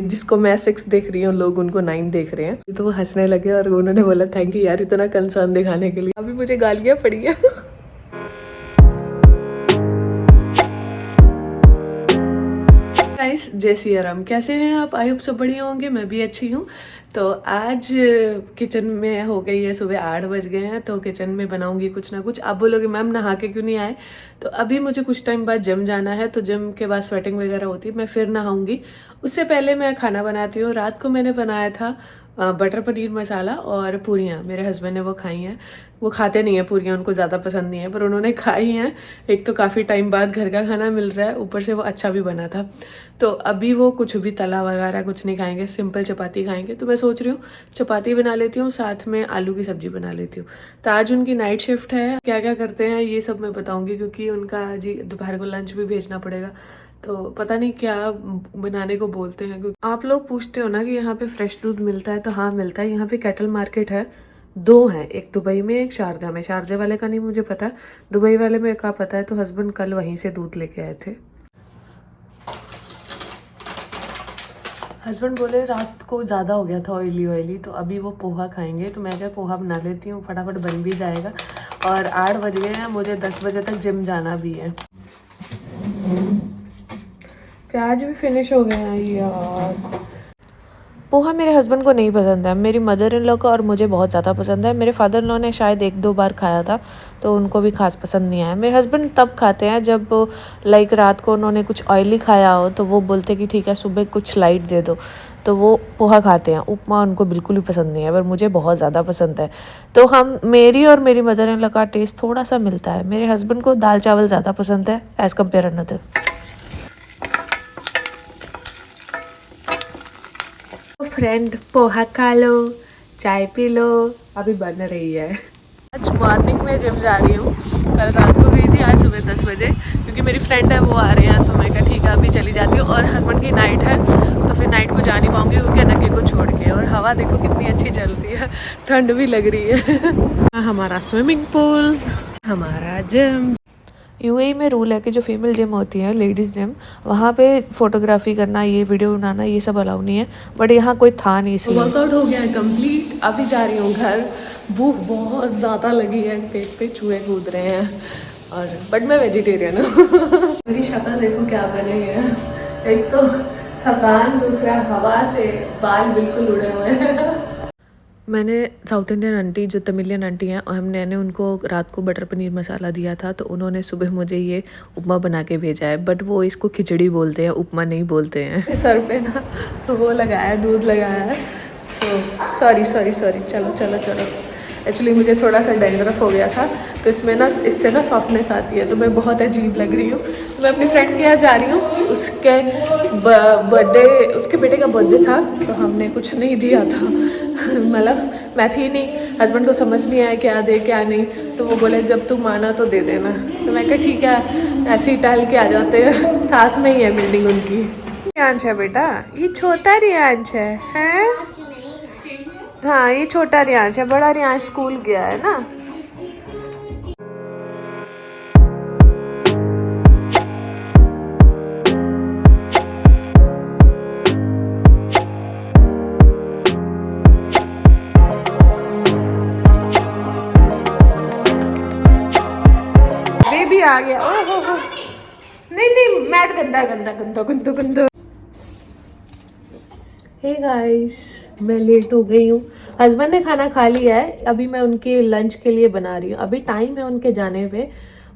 जिसको मैं 6 देख रही हूँ लोग उनको 9 देख रहे हैं। तो वो हंसने लगे और उन्होंने बोला थैंक यू यार इतना कंसर्न दिखाने के लिए। अभी मुझे गालियाँ पड़ी है। गाइस जय सिया राम, कैसे हैं आप? आई होप सब बढ़िया होंगे, मैं भी अच्छी हूँ। तो आज किचन में हो गई है, सुबह 8 बज गए हैं। तो किचन में बनाऊंगी कुछ ना कुछ। आप बोलोगे मैम नहा के क्यों नहीं आए? तो अभी मुझे कुछ टाइम बाद जिम जाना है, तो जिम के बाद स्वेटिंग वगैरह होती है, मैं फिर नहाऊंगी। उससे पहले मैं खाना बनाती हूँ। रात को मैंने बनाया था बटर पनीर मसाला और पूरियाँ। मेरे हस्बैंड ने वो खाई हैं। वो खाते नहीं हैं पूरियाँ, उनको ज़्यादा पसंद नहीं है, पर उन्होंने खाई हैं। एक तो काफ़ी टाइम बाद घर का खाना मिल रहा है, ऊपर से वो अच्छा भी बना था। तो अभी वो कुछ भी तला वगैरह कुछ नहीं खाएंगे, सिंपल चपाती खाएंगे। तो मैं सोच रही हूँ चपाती बना लेती हूँ, साथ में आलू की सब्जी बना लेती हूँ। तो आज उनकी नाइट शिफ्ट है, क्या क्या करते हैं ये सब मैं बताऊँगी, क्योंकि उनका जी दोपहर को लंच भी भेजना पड़ेगा। तो पता नहीं क्या बनाने को बोलते हैं। क्योंकि आप लोग पूछते हो ना कि यहाँ पे फ्रेश दूध मिलता है, तो हाँ मिलता है। यहाँ पे कैटल मार्केट है, 2 हैं, एक दुबई में एक शारजा में। शारजा वाले का नहीं मुझे पता, दुबई वाले में का पता है। तो हस्बैंड कल वहीं से दूध लेके आए थे। हस्बैंड बोले रात को ज़्यादा हो गया था ऑयली ऑयली, तो अभी वो पोहा खाएंगे। तो मैं क्या पोहा बना लेती हूँ, फटाफट बन भी जाएगा। और 8 बज गए हैं, मुझे 10 बजे तक जिम जाना भी है। प्याज भी फिनिश हो गए हैं यार। पोहा मेरे हस्बैंड को नहीं पसंद है, मेरी मदर इन लॉ को और मुझे बहुत ज़्यादा पसंद है। मेरे फादर इन लॉ ने शायद 1-2 बार खाया था, तो उनको भी खास पसंद नहीं आया। मेरे हस्बैंड तब खाते हैं जब लाइक रात को उन्होंने कुछ ऑयली खाया हो, तो वो बोलते कि ठीक है सुबह कुछ लाइट दे दो, तो वो पोहा खाते हैं। उपमा उनको बिल्कुल भी पसंद नहीं है, पर मुझे बहुत ज़्यादा पसंद है। तो हम मेरी और मेरी मदर इन लॉ का टेस्ट थोड़ा सा मिलता है। मेरे हस्बैंड को दाल चावल ज़्यादा पसंद है as compare another. Friend poha खा लो, चाय पी लो, अभी बन रही है। आज मॉर्निंग में जिम जा रही हूँ। कल रात को गई थी, आज सुबह 10 बजे, क्योंकि मेरी फ्रेंड है वो आ रहे हैं। तो मैं कहा ठीक है अभी चली जाती हूँ। और हस्बैंड की नाइट है, तो फिर नाइट को जा नहीं पाऊँगी क्योंकि नक्के को छोड़ के। और हवा देखो कितनी अच्छी चल रही है, ठंड भी लग रही है। हमारा स्विमिंग पूल, हमारा जिम। यूएई में रूल है कि जो फीमेल जिम होती है, लेडीज़ जिम, वहाँ पे फोटोग्राफी करना, ये वीडियो बनाना, ये सब अलाउ नहीं है। बट यहाँ कोई था नहीं, इसलिए वर्कआउट हो गया है कंप्लीट। अभी जा रही हूँ घर। भूख बहुत ज़्यादा लगी है, पेट पे चूहे कूद रहे हैं। और बट मैं वेजिटेरियन हूँ। मेरी शक्ल देखो क्या बनी है, एक तो थकान, दूसरा हवा से बाल बिल्कुल उड़े हुए हैं। मैंने साउथ इंडियन आंटी, जो तमिलियन आंटी हैं, मैंने उनको रात को बटर पनीर मसाला दिया था, तो उन्होंने सुबह मुझे ये उपमा बना के भेजा है। बट वो इसको खिचड़ी बोलते हैं, उपमा नहीं बोलते हैं। सर पे ना तो वो लगाया है, दूध लगाया है। सॉरी सॉरी सॉरी, चलो चलो चलो। एक्चुअली मुझे थोड़ा सा डेंड्रफ हो गया था, तो इसमें ना इससे ना सॉफ्टनेस आती है, तो मैं बहुत अजीब लग रही हूँ। तो मैं अपनी फ्रेंड के यहाँ जा रही हूँ, उसके बर्थडे, उसके बेटे का बर्थडे था, तो हमने कुछ नहीं दिया था। मतलब मैं थी नहीं, हस्बैंड को समझ नहीं आया क्या दे क्या नहीं। तो वो बोले जब तुम आना तो दे देना। तो मैं कहा ठीक है, ऐसे ही टहल के आ जाते हैं, साथ में ही है बिल्डिंग उनकी। रियांश है बेटा, ये छोटा रियांश है, हैं? हाँ ये छोटा रियांश है, बड़ा रियांश स्कूल गया है ना। बेबी आ गया। ओह नहीं नहीं, मैट गंदा गंदा गंदा गंदा गंदा। हे गाइस, मैं लेट हो गई हूँ। हस्बैंड ने खाना खा लिया है, अभी मैं उनके लंच के लिए बना रही हूँ। अभी टाइम है उनके जाने पे,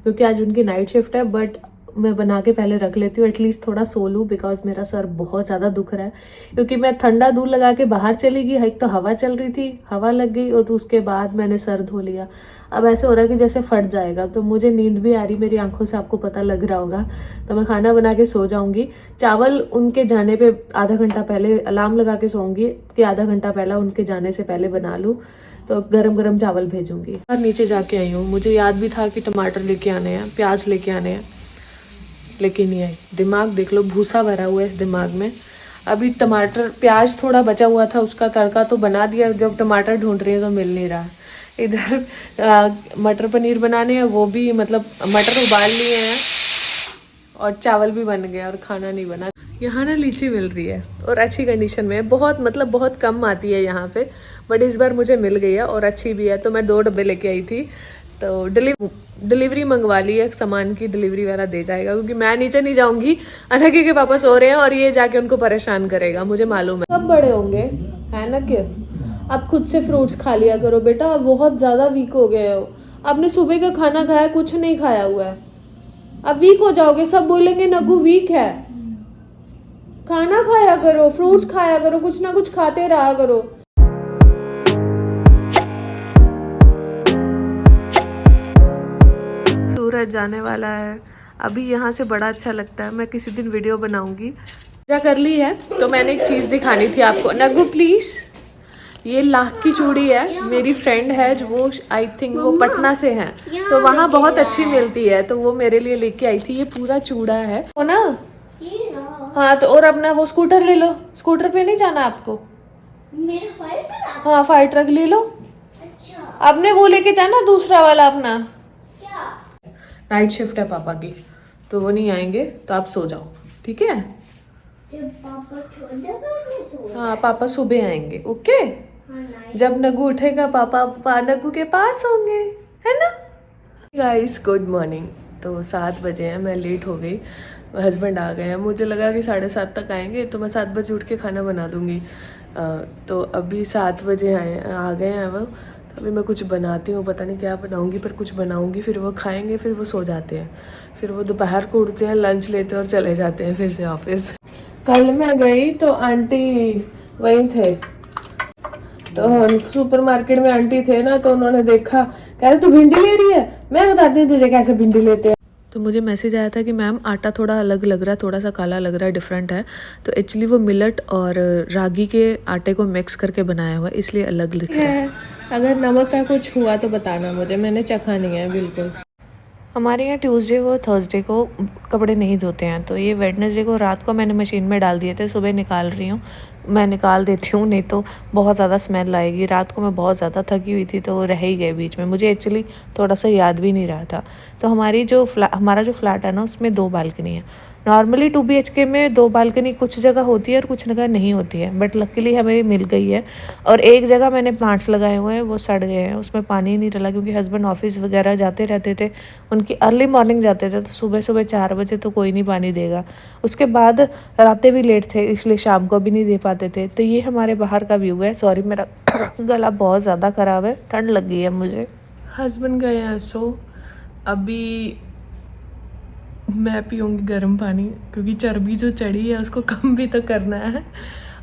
क्योंकि आज उनकी नाइट शिफ्ट है। बट मैं बना के पहले रख लेती हूँ, एटलीस्ट थोड़ा सो लूँ, बिकॉज मेरा सर बहुत ज़्यादा दुख रहा है। क्योंकि मैं ठंडा दूध लगा के बाहर चली गई, एक तो हवा चल रही थी, हवा लग गई, और तो उसके बाद मैंने सर धो लिया। अब ऐसे हो रहा है कि जैसे फट जाएगा। तो मुझे नींद भी आ रही, मेरी आंखों से आपको पता लग रहा होगा। तो मैं खाना बना के सो जाऊंगी। चावल उनके जाने पे आधा घंटा पहले अलार्म लगा के सोऊंगी कि आधा घंटा पहले उनके जाने से पहले बना लूँ, तो गरम गरम चावल भेजूंगी। और नीचे जाके आई हूँ, मुझे याद भी था कि टमाटर लेके आने हैं, प्याज लेके आने हैं, लेकिन नहीं आई। दिमाग देख लो, भूसा भरा हुआ है इस दिमाग में। अभी टमाटर प्याज थोड़ा बचा हुआ था, उसका तड़का तो बना दिया, जब टमाटर ढूंढ रही है तो मिल नहीं रहा। इधर मटर पनीर बनाने हैं, वो भी मतलब मटर उबालनी है, और चावल भी बन गया और खाना नहीं बना। यहाँ ना लीची मिल रही है और अच्छी कंडीशन में है, बहुत मतलब बहुत कम आती है यहाँ पे, बट इस बार मुझे मिल गई है और अच्छी भी है, तो मैं 2 डब्बे लेके आई थी। तो डिलीवरी मंगवा ली है, सामान की डिलीवरी वाला दे जाएगा, क्योंकि मैं नीचे नहीं जाऊँगी, अनघी के पापा सो रहे हैं और ये जाके उनको परेशान करेगा, मुझे मालूम है। कब बड़े होंगे, है ना? कि अब खुद से फ्रूट्स खा लिया करो बेटा, अब बहुत ज़्यादा वीक हो गए हो। आपने सुबह का खाना खाया, कुछ नहीं खाया हुआ है, अब वीक हो जाओगे, सब बोलेंगे नगु वीक है। खाना खाया करो, फ्रूट्स खाया करो, कुछ ना कुछ खाते रहा करो। सूरज जाने वाला है अभी, यहाँ से बड़ा अच्छा लगता है, मैं किसी दिन वीडियो बनाऊंगी। क्या कर ली है, तो मैंने एक चीज़ दिखानी थी आपको। नगु प्लीज़, ये लाख की चूड़ी है, मेरी फ्रेंड है जो वो आई थिंक वो पटना से है, तो वहाँ बहुत अच्छी मिलती है, तो वो मेरे लिए लेके आई थी। ये पूरा चूड़ा है हो ना? हाँ, तो और अपना वो स्कूटर ले लो, स्कूटर पे नहीं जाना आपको? मेरा फायर ट्रक? हाँ, फायर ट्रक ले लो। अच्छा, आपने वो लेके जाना दूसरा वाला अपना। क्या? नाइट शिफ्ट है पापा की, तो वो नहीं आएंगे, तो आप सो जाओ, ठीक है? जब पापा छोड़ देगा मैं सो हाँ, पापा सुबह आएंगे, ओके? हाँ, नाइट। जब नगु उठेगा पापा नगु के पास होंगे, है ना? Guys good morning. तो 7 बजे हैं, मैं लेट हो गई, हस्बैंड आ गए हैं, मुझे लगा कि 7:30 तक आएंगे, तो मैं 7 बजे उठ के खाना बना दूंगी। तो अभी 7 बजे आ गए हैं वो, तो अभी मैं कुछ बनाती हूँ, पता नहीं क्या बनाऊंगी, पर कुछ बनाऊंगी, फिर वो खाएंगे, फिर वो सो जाते हैं, फिर वो दोपहर को उठते हैं, लंच लेते हैं और चले जाते हैं फिर से ऑफिस। कल मैं गई तो आंटी वहीं थे, तो सुपरमार्केट में आंटी थे ना, तो उन्होंने देखा, कह रहे तू भिंडी ले रही है, मैं बताती हूँ तुझे कैसे भिंडी लेते हैं। तो मुझे मैसेज आया था कि मैम आटा थोड़ा अलग लग रहा है, थोड़ा सा काला लग रहा है, डिफरेंट है, तो एक्चुअली वो मिलेट और रागी के आटे को मिक्स करके बनाया हुआ है, इसलिए अलग दिख रहा है। अगर नमक का कुछ हुआ तो बताना मुझे, मैंने चखा नहीं है बिल्कुल। हमारे यहाँ ट्यूसडे को थर्सडे को कपड़े नहीं धोते हैं, तो ये वेडनेसडे को रात को मैंने मशीन में डाल दिए थे, सुबह निकाल रही हूँ, मैं निकाल देती हूँ, नहीं तो बहुत ज़्यादा स्मेल आएगी। रात को मैं बहुत ज़्यादा थकी हुई थी, तो वो रह ही गए बीच में, मुझे एक्चुअली थोड़ा सा याद भी नहीं रहा था। तो हमारा जो फ्लैट है ना, उसमें 2 बालकनी है। नॉर्मली 2 BHK में 2 बालकनी कुछ जगह होती है और कुछ जगह नहीं होती है, बट लकीली हमें मिल गई है। और एक जगह मैंने प्लांट्स लगाए हुए हैं, वो सड़ गए हैं, उसमें पानी नहीं डला, क्योंकि हस्बैंड ऑफिस वगैरह जाते रहते थे, उनकी अर्ली मॉर्निंग जाते थे, तो सुबह 4 बजे तो कोई नहीं पानी देगा। उसके बाद रातें भी लेट थे, इसलिए शाम को भी नहीं दे पाते थे। तो ये हमारे बाहर का व्यू है। सॉरी, मेरा गला बहुत ज़्यादा ख़राब है, ठंड लग गई है मुझे। हस्बैंड गए हैं सो अभी मैं पीऊँगी गर्म पानी, क्योंकि चर्बी जो चढ़ी है उसको कम भी तो करना है,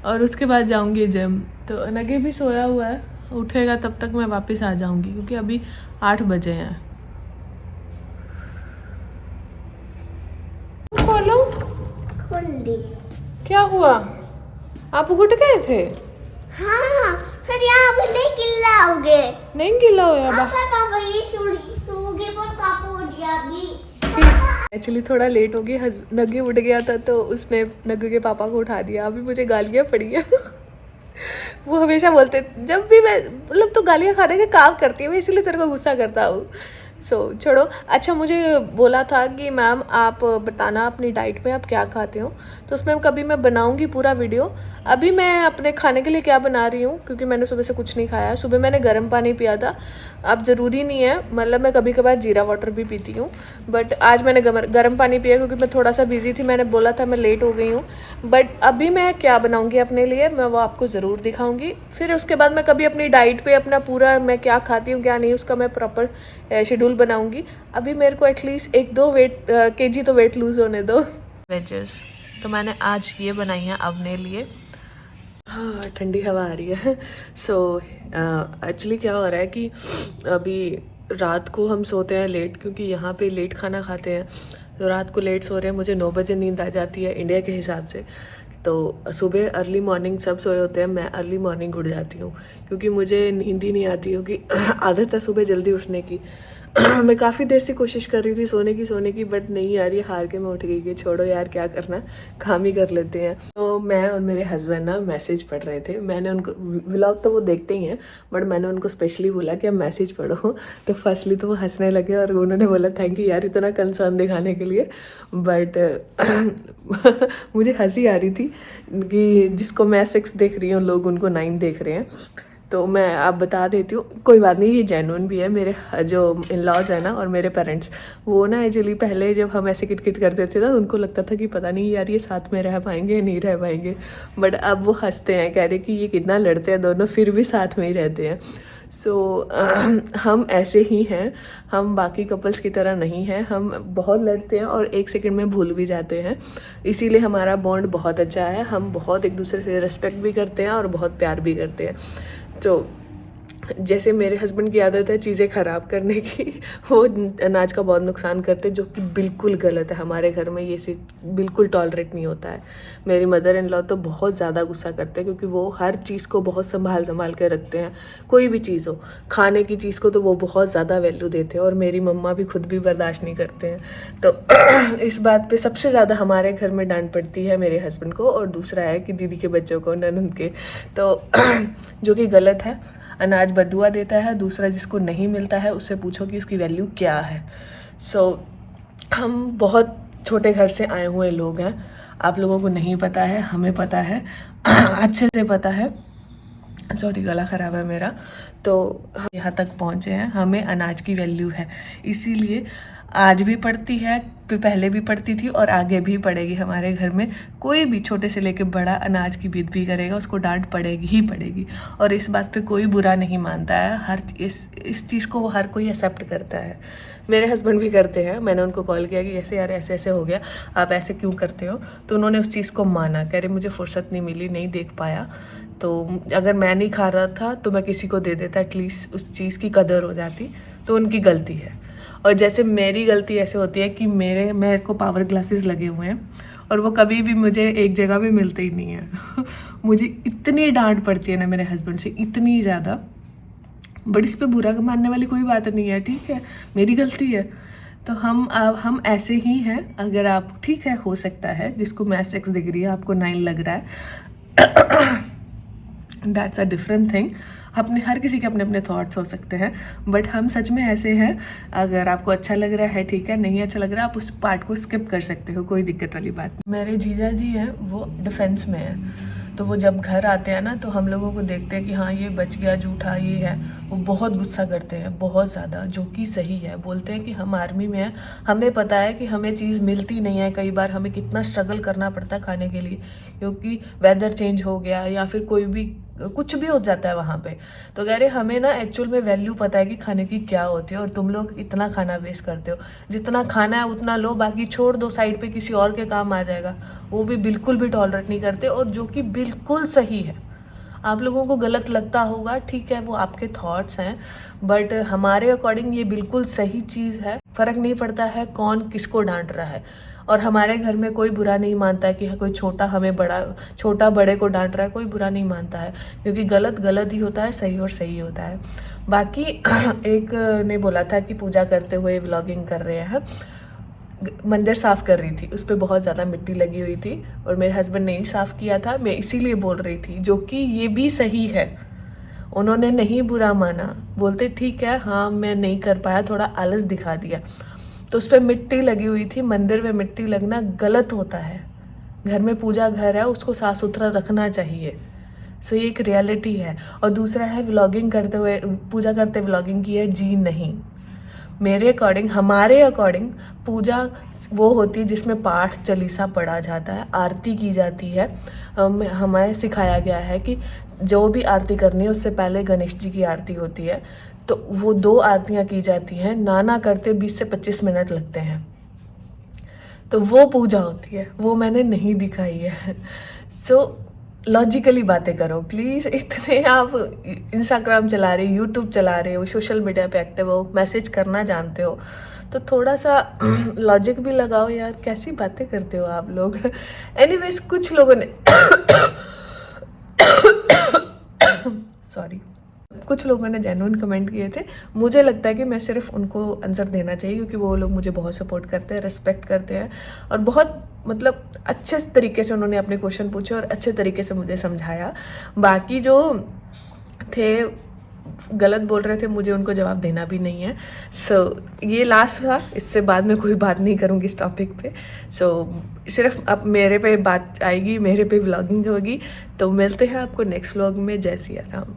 और उसके बाद जाऊँगी जिम। तो अनगे भी सोया हुआ है, उठेगा तब तक मैं वापस आ जाऊँगी, क्योंकि अभी 8 बजे हैं। खोलो, खोल दी। क्या हुआ? आप उठ गए थे? हाँ, फिर यहाँ पे नहीं गिल्लाओगे। नहीं गिला हो यार। पापा ये सोगे पर पापा उठ गया अभी। एक्चुअली थोड़ा लेट हो गई, नगे उठ गया था, तो उसने नगे के पापा को उठा दिया, अभी मुझे गालियाँ पड़ी है। वो हमेशा बोलते, जब भी मैं मतलब तो गालियाँ खाने के काम करती है, मैं इसीलिए तेरे को गुस्सा करता हूँ। छोड़ो। अच्छा, मुझे बोला था कि मैम आप बताना अपनी डाइट में आप क्या खाते हो, तो उसमें कभी मैं बनाऊंगी पूरा वीडियो। अभी मैं अपने खाने के लिए क्या बना रही हूँ, क्योंकि मैंने सुबह से कुछ नहीं खाया। सुबह मैंने गर्म पानी पिया था, अब ज़रूरी नहीं है, मतलब मैं कभी कभार जीरा वाटर भी पीती हूँ, बट आज मैंने गर्म पानी पिया क्योंकि मैं थोड़ा सा बिजी थी, मैंने बोला था मैं लेट हो गई हूँ। बट अभी मैं क्या बनाऊँगी अपने लिए, मैं वो आपको ज़रूर दिखाऊँगी। फिर उसके बाद मैं कभी अपनी डाइट पे अपना पूरा मैं क्या खाती हूँ क्या नहीं, उसका मैं प्रॉपर शेड्यूल बनाऊँगी। अभी मेरे को एटलीस्ट 1-2 kg तो वेट लूज़ होने दो। वेजेस तो मैंने आज ये बनाई हैं अपने लिए। हाँ, ठंडी हवा आ रही है। एक्चुअली क्या हो रहा है कि अभी रात को हम सोते हैं लेट, क्योंकि यहाँ पे लेट खाना खाते हैं, तो रात को लेट सो रहे हैं। मुझे 9 बजे नींद आ जाती है इंडिया के हिसाब से, तो सुबह अर्ली मॉर्निंग सब सोए होते हैं, मैं अर्ली मॉर्निंग उठ जाती हूँ, क्योंकि मुझे नींद ही नहीं आती, क्योंकि आदत है सुबह जल्दी उठने की। मैं काफ़ी देर से कोशिश कर रही थी सोने की बट नहीं आ रही, हार के मैं उठ गई कि छोड़ो यार क्या करना, काम ही कर लेते हैं। तो मैं और मेरे हस्बैंड ना मैसेज पढ़ रहे थे। मैंने उनको, व्लॉग तो वो देखते ही हैं बट मैंने उनको स्पेशली बोला कि अब मैसेज पढ़ो। तो फर्स्टली तो वो हंसने लगे और उन्होंने बोला थैंक यू यार इतना कंसर्न दिखाने के लिए। बट मुझे हंसी आ रही थी कि जिसको मैं 6 देख रही हूँ लोग उनको 9 देख रहे हैं। तो मैं आप बता देती हूँ, कोई बात नहीं, ये जेन्युइन भी है। मेरे जो इन लॉज है ना और मेरे पेरेंट्स, वो ना एक्चुअली पहले जब हम ऐसे किटकिट करते थे ना उनको लगता था कि पता नहीं यार ये साथ में रह पाएंगे नहीं रह पाएंगे। बट अब वो हंसते हैं, कह रहे कि ये कितना लड़ते हैं दोनों फिर भी साथ में ही रहते हैं। सो हम ऐसे ही हैं, हम बाकी कपल्स की तरह नहीं हैं। हम बहुत लड़ते हैं और 1 सेकंड में भूल भी जाते हैं, इसीलिए हमारा बॉन्ड बहुत अच्छा है। हम बहुत एक दूसरे से रिस्पेक्ट भी करते हैं और बहुत प्यार भी करते हैं। तो जैसे मेरे हस्बैंड की आदत है चीज़ें ख़राब करने की, वो अनाज का बहुत नुकसान करते हैं जो कि बिल्कुल गलत है। हमारे घर में ये चीज़ बिल्कुल टॉलरेट नहीं होता है। मेरी मदर इन लॉ तो बहुत ज़्यादा गुस्सा करते हैं क्योंकि वो हर चीज़ को बहुत संभाल के रखते हैं। कोई भी चीज़ हो, खाने की चीज़ को तो वो बहुत ज़्यादा वैल्यू देते हैं और मेरी मम्मा भी खुद भी बर्दाश्त नहीं करते हैं। तो इस बात पे सबसे ज़्यादा हमारे घर में डांट पड़ती है मेरे हस्बैंड को, और दूसरा है कि दीदी के बच्चों को, ननद के, तो जो कि गलत है। अनाज बदुआ देता है, दूसरा जिसको नहीं मिलता है उससे पूछो कि उसकी वैल्यू क्या है। सो हम बहुत छोटे घर से आए हुए लोग हैं, आप लोगों को नहीं पता है, हमें पता है, अच्छे से पता है। सॉरी गला ख़राब है मेरा। तो हम यहाँ तक पहुँचे हैं, हमें अनाज की वैल्यू है, इसीलिए आज भी पड़ती है, पहले भी पड़ती थी और आगे भी पड़ेगी। हमारे घर में कोई भी छोटे से लेके बड़ा अनाज की बेइज्जती करेगा उसको डांट पड़ेगी ही पड़ेगी, और इस बात पे कोई बुरा नहीं मानता है। हर इस चीज़ को हर कोई एक्सेप्ट करता है। मेरे हस्बैंड भी करते हैं। मैंने उनको कॉल किया कि ऐसे यार ऐसे ऐसे हो गया, आप ऐसे क्यों करते हो, तो उन्होंने उस चीज़ को माना। कह रहे मुझे फुर्सत नहीं मिली, नहीं देख पाया, तो अगर मैं नहीं खा रहा था तो मैं किसी को दे देता, एटलीस्ट उस चीज़ की कदर हो जाती। तो उनकी गलती है। और जैसे मेरी गलती ऐसे होती है कि मेरे को पावर ग्लासेस लगे हुए हैं और वो कभी भी मुझे एक जगह पे मिलते ही नहीं है। मुझे इतनी डांट पड़ती है ना मेरे हस्बैंड से, इतनी ज़्यादा, बट इस पे बुरा मानने वाली कोई बात नहीं है, ठीक है, मेरी गलती है। तो हम ऐसे ही हैं। अगर आप, ठीक है, हो सकता है जिसको मैं 6 दिख रही है आपको 9 लग रहा है, दैट्स अ डिफरेंट थिंग। अपने हर किसी के अपने अपने थॉट्स हो सकते हैं, बट हम सच में ऐसे हैं। अगर आपको अच्छा लग रहा है ठीक है, नहीं अच्छा लग रहा है आप उस पार्ट को स्किप कर सकते हो, कोई दिक्कत वाली बात नहीं। मेरे जीजा जी हैं वो डिफेंस में है, तो वो जब घर आते हैं ना तो हम लोगों को देखते हैं कि हाँ ये बच गया, झूठा ये है, वो बहुत गुस्सा करते हैं, बहुत ज़्यादा, जो कि सही है। बोलते हैं कि हम आर्मी में हैं, हमें पता है कि हमें चीज़ मिलती नहीं है, कई बार हमें कितना स्ट्रगल करना पड़ता है खाने के लिए, क्योंकि वेदर चेंज हो गया या फिर कोई भी कुछ भी हो जाता है वहाँ पे। तो कह रहे हमें ना एक्चुअल में वैल्यू पता है कि खाने की क्या होती है, और तुम लोग इतना खाना वेस्ट करते हो। जितना खाना है उतना लो, बाकी छोड़ दो साइड पे, किसी और के काम आ जाएगा। वो भी बिल्कुल भी टॉलरेट नहीं करते, और जो कि बिल्कुल सही है। आप लोगों को गलत लगता होगा, ठीक है, वो आपके थॉट्स हैं, बट हमारे अकॉर्डिंग ये बिल्कुल सही चीज़ है। फ़र्क नहीं पड़ता है कौन किसको डांट रहा है, और हमारे घर में कोई बुरा नहीं मानता है कि कोई छोटा हमें बड़ा, छोटा बड़े को डांट रहा है, कोई बुरा नहीं मानता है, क्योंकि गलत गलत ही होता है, सही और सही होता है। बाकी एक ने बोला था कि पूजा करते हुए व्लॉगिंग कर रहे हैं, मंदिर साफ़ कर रही थी, उस पर बहुत ज़्यादा मिट्टी लगी हुई थी और मेरे हस्बैंड ने ही साफ़ किया था, मैं इसीलिए बोल रही थी, जो कि ये भी सही है। उन्होंने नहीं बुरा माना, बोलते ठीक है हाँ मैं नहीं कर पाया, थोड़ा आलस दिखा दिया। तो उस पर मिट्टी लगी हुई थी। मंदिर में मिट्टी लगना गलत होता है, घर में पूजा घर है, उसको साफ़ सुथरा रखना चाहिए। सो ये एक रियलिटी है। और दूसरा है व्लॉगिंग करते हुए, पूजा करते व्लॉगिंग की है, जी नहीं। मेरे अकॉर्डिंग, हमारे अकॉर्डिंग पूजा वो होती है जिसमें पाठ चालीसा पढ़ा जाता है, आरती की जाती है। हमें सिखाया गया है कि जो भी आरती करनी है उससे पहले गणेश जी की आरती होती है, तो वो 2 आरतियाँ की जाती हैं, नाना करते 20 से 25 मिनट लगते हैं, तो वो पूजा होती है, वो मैंने नहीं दिखाई है। सो लॉजिकली बातें करो प्लीज़। इतने आप इंस्टाग्राम चला रहे हो, यूट्यूब चला रहे हो, सोशल मीडिया पे एक्टिव हो, मैसेज करना जानते हो, तो थोड़ा सा लॉजिक भी लगाओ यार, कैसी बातें करते हो आप लोग। एनीवेज कुछ लोगों ने सॉरी, कुछ लोगों ने जेन्युइन कमेंट किए थे। मुझे लगता है कि मैं सिर्फ उनको आंसर देना चाहिए क्योंकि वो लोग मुझे बहुत सपोर्ट करते हैं, रिस्पेक्ट करते हैं और बहुत मतलब अच्छे तरीके से उन्होंने अपने क्वेश्चन पूछे और अच्छे तरीके से मुझे समझाया। बाकी जो थे गलत बोल रहे थे, मुझे उनको जवाब देना भी नहीं है। सो ये लास्ट था, इससे बाद में कोई बात नहीं करूँगी इस टॉपिक पे। सो सिर्फ अब मेरे पे बात आएगी, मेरे पे व्लॉगिंग होगी। तो मिलते हैं आपको नेक्स्ट व्लॉग में। जय सिया राम।